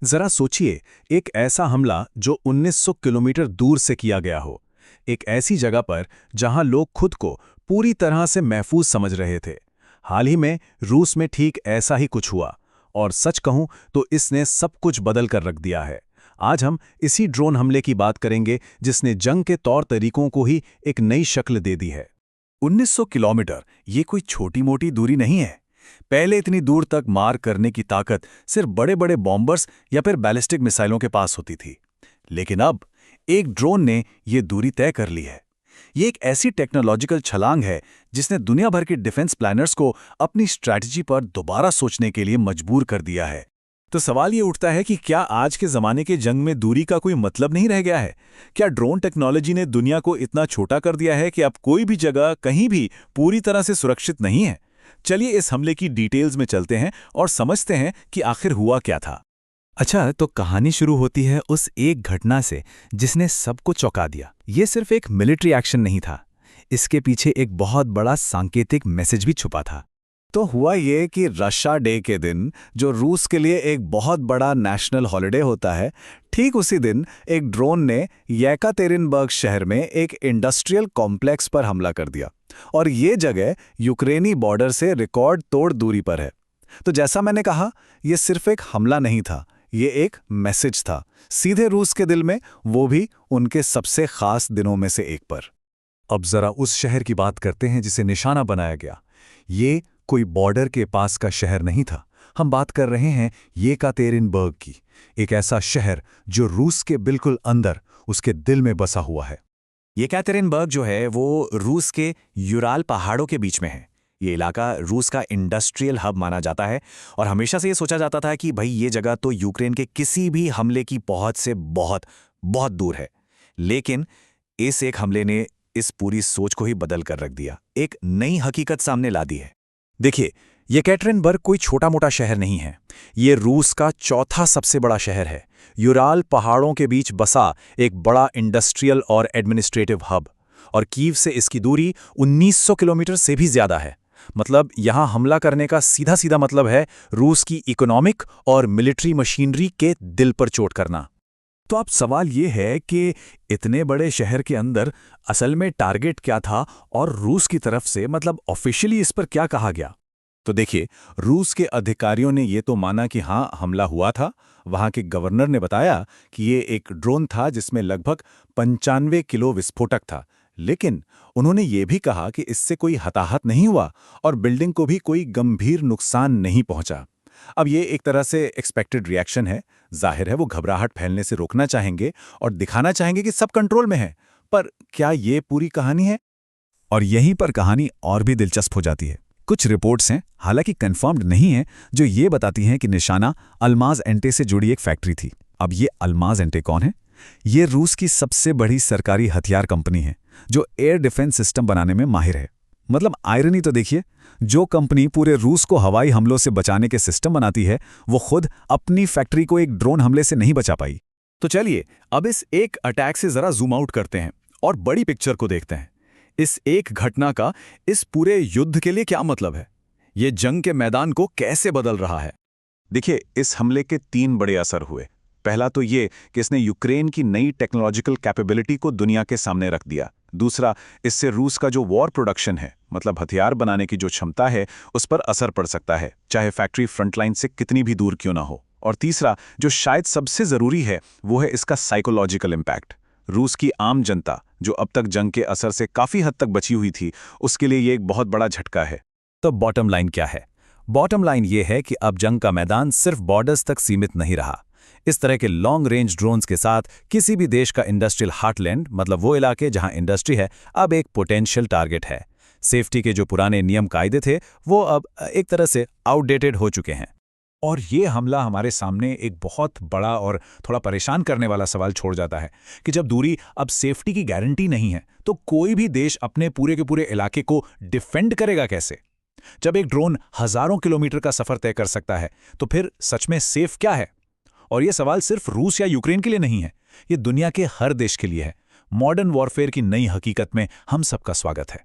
जरा सोचिए, एक ऐसा हमला जो 1900 किलोमीटर दूर से किया गया हो, एक ऐसी जगह पर जहां लोग खुद को पूरी तरह से महफूज समझ रहे थे। हाल ही में रूस में ठीक ऐसा ही कुछ हुआ, और सच कहूं तो इसने सब कुछ बदल कर रख दिया है। आज हम इसी ड्रोन हमले की बात करेंगे जिसने जंग के तौर तरीकों को ही एक नई शक्ल दे दी है। 1900 किलोमीटर ये कोई छोटी मोटी दूरी नहीं है। पहले इतनी दूर तक मार करने की ताकत सिर्फ बड़े बड़े बॉम्बर्स या फिर बैलिस्टिक मिसाइलों के पास होती थी, लेकिन अब एक ड्रोन ने ये दूरी तय कर ली है। ये एक ऐसी टेक्नोलॉजिकल छलांग है जिसने दुनिया भर के डिफेंस प्लानर्स को अपनी स्ट्रैटेजी पर दोबारा सोचने के लिए मजबूर कर दिया है। तो सवाल ये उठता है कि क्या आज के ज़माने के जंग में दूरी का कोई मतलब नहीं रह गया है? क्या ड्रोन टेक्नोलॉजी ने दुनिया को इतना छोटा कर दिया है कि अब कोई भी जगह कहीं भी पूरी तरह से सुरक्षित नहीं है? चलिए इस हमले की डिटेल्स में चलते हैं और समझते हैं कि आखिर हुआ क्या था। अच्छा, तो कहानी शुरू होती है उस एक घटना से जिसने सबको चौंका दिया। ये सिर्फ एक मिलिट्री एक्शन नहीं था, इसके पीछे एक बहुत बड़ा सांकेतिक मैसेज भी छुपा था। तो हुआ ये कि रशिया डे के दिन, जो रूस के लिए एक बहुत बड़ा नेशनल हॉलिडे होता है, ठीक उसी दिन एक ड्रोन ने येकातेरिनबर्ग शहर में एक इंडस्ट्रियल कॉम्प्लेक्स पर हमला कर दिया, और ये जगह यूक्रेनी बॉर्डर से रिकॉर्ड तोड़ दूरी पर है। तो जैसा मैंने कहा, ये सिर्फ एक हमला नहीं था, ये एक मैसेज था, सीधे रूस के दिल में, वो भी उनके सबसे खास दिनों में से एक पर। अब जरा उस शहर की बात करते हैं जिसे निशाना बनाया गया। ये कोई बॉर्डर के पास का शहर नहीं था, हम बात कर रहे हैं येकातेरिनबर्ग की, एक ऐसा शहर जो रूस के बिल्कुल अंदर, उसके दिल में बसा हुआ है। येकातेरिनबर्ग जो है वो रूस के यूराल पहाड़ों के बीच में है। ये इलाका रूस का इंडस्ट्रियल हब माना जाता है, और हमेशा से ये सोचा जाता था कि भाई ये जगह तो यूक्रेन के किसी भी हमले की पहुंच से बहुत बहुत दूर है। लेकिन इस एक हमले ने इस पूरी सोच को ही बदल कर रख दिया, एक नई हकीकत सामने ला दी है। देखिए, येकेटेरिनबर्ग कोई छोटा मोटा शहर नहीं है, ये रूस का चौथा सबसे बड़ा शहर है, यूराल पहाड़ों के बीच बसा एक बड़ा इंडस्ट्रियल और एडमिनिस्ट्रेटिव हब, और कीव से इसकी दूरी 1900 किलोमीटर से भी ज्यादा है। मतलब यहां हमला करने का सीधा सीधा मतलब है रूस की इकोनॉमिक और मिलिट्री मशीनरी के दिल पर चोट करना। तो अब सवाल ये है कि इतने बड़े शहर के अंदर असल में टारगेट क्या था, और रूस की तरफ से मतलब ऑफिशियली इस पर क्या कहा गया? तो देखिए, रूस के अधिकारियों ने ये तो माना कि हाँ, हमला हुआ था। वहाँ के गवर्नर ने बताया कि ये एक ड्रोन था जिसमें लगभग 95 किलो विस्फोटक था, लेकिन उन्होंने ये भी कहा कि इससे कोई हताहत नहीं हुआ और बिल्डिंग को भी कोई गंभीर नुकसान नहीं पहुंचा। अब ये एक तरह से एक्सपेक्टेड रिएक्शन है। जाहिर है वो घबराहट फैलने से रोकना चाहेंगे और दिखाना चाहेंगे कि सब कंट्रोल में है। पर क्या ये पूरी कहानी है? और यहीं पर कहानी और भी दिलचस्प हो जाती है। कुछ रिपोर्ट्स हैं, हालांकि कंफर्म्ड नहीं हैं, जो ये बताती हैं कि निशाना अल्माज एंटे से जुड़ी एक फैक्ट्री थी। अब ये अल्माज एंटे कौन है? ये रूस की सबसे बड़ी सरकारी हथियार कंपनी है जो एयर डिफेंस सिस्टम बनाने में माहिर है। मतलब आयरनी तो देखिए, जो कंपनी पूरे रूस को हवाई हमलों से बचाने के सिस्टम बनाती है, वो खुद अपनी फैक्ट्री को एक ड्रोन हमले से नहीं बचा पाई। तो चलिए अब इस एक अटैक से जरा जूम आउट करते हैं और बड़ी पिक्चर को देखते हैं। इस एक घटना का इस पूरे युद्ध के लिए क्या मतलब है? ये जंग के मैदान को कैसे बदल रहा है? देखिए, इस हमले के 3 बड़े असर हुए। पहला तो ये कि इसने यूक्रेन की नई टेक्नोलॉजिकल कैपेबिलिटी को दुनिया के सामने रख दिया। दूसरा, इससे रूस का जो वॉर प्रोडक्शन है, मतलब हथियार बनाने की जो क्षमता है, उस पर असर पड़ सकता है, चाहे फैक्ट्री फ्रंटलाइन से कितनी भी दूर क्यों ना हो। और तीसरा, जो शायद सबसे ज़रूरी है, वो है इसका साइकोलॉजिकल इम्पैक्ट। रूस की आम जनता, जो अब तक जंग के असर से काफ़ी हद तक बची हुई थी, उसके लिए ये एक बहुत बड़ा झटका है। तो बॉटम लाइन क्या है? बॉटम लाइन ये है कि अब जंग का मैदान सिर्फ बॉर्डर्स तक सीमित नहीं रहा। इस तरह के लॉन्ग रेंज ड्रोन्स के साथ किसी भी देश का इंडस्ट्रियल हार्टलैंड, मतलब वो इलाके जहां इंडस्ट्री है, अब एक पोटेंशियल टारगेट है। सेफ्टी के जो पुराने नियम कायदे थे, वो अब एक तरह से आउटडेटेड हो चुके हैं। और ये हमला हमारे सामने एक बहुत बड़ा और थोड़ा परेशान करने वाला सवाल छोड़ जाता है कि जब दूरी अब सेफ्टी की गारंटी नहीं है, तो कोई भी देश अपने पूरे के पूरे इलाके को डिफेंड करेगा कैसे? जब एक ड्रोन हजारों किलोमीटर का सफर तय कर सकता है, तो फिर सच में सेफ क्या है? और ये सवाल सिर्फ रूस या यूक्रेन के लिए नहीं है, ये दुनिया के हर देश के लिए है। मॉडर्न वॉरफेयर की नई हकीकत में हम सबका स्वागत है।